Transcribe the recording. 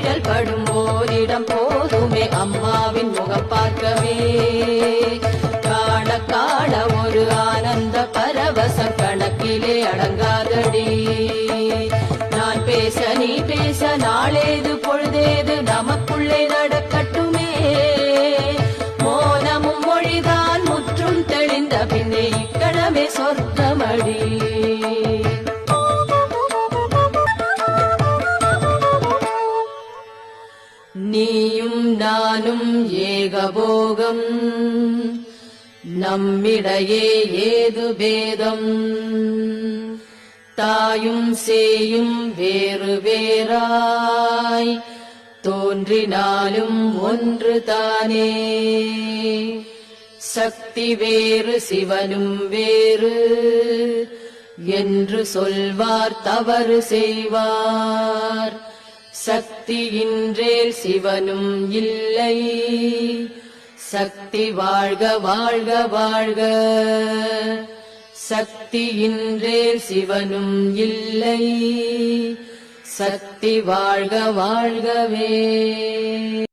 நிழல் படும் ஓரிடம் போதுமே அம்மாவின் முகம் பார்க்கவே. காண காண ஒரு ஆனந்த பரவசம் கணக்கிலே அடங்காதடி. நான் பேச நீ பேச நாளேது பொழுதேது நமக்குள்ளே நடக்கட்டுமே. மோனமும் மொழிதான் முற்றும் தெளிந்த பின்னே இக்கணமே சொர்க்கமடி. நீயும் நானும் ஏகபோகம் நம்மிடையே ஏது பேதம். தாயும் சேயும் வேறு வேறாய் தோன்றினாலும் ஒன்று தானே. சக்தி வேறு சிவனும் வேறு என்று சொல்வார் தவறு செய்வார். சக்தியின்றேல் சிவனும் இல்லை. சக்தி வாழ்க வாழ்க வாழ்க. சக்தியின்றேல் சிவனும் இல்லை. சக்தி வாழ்க வாழ்கவே.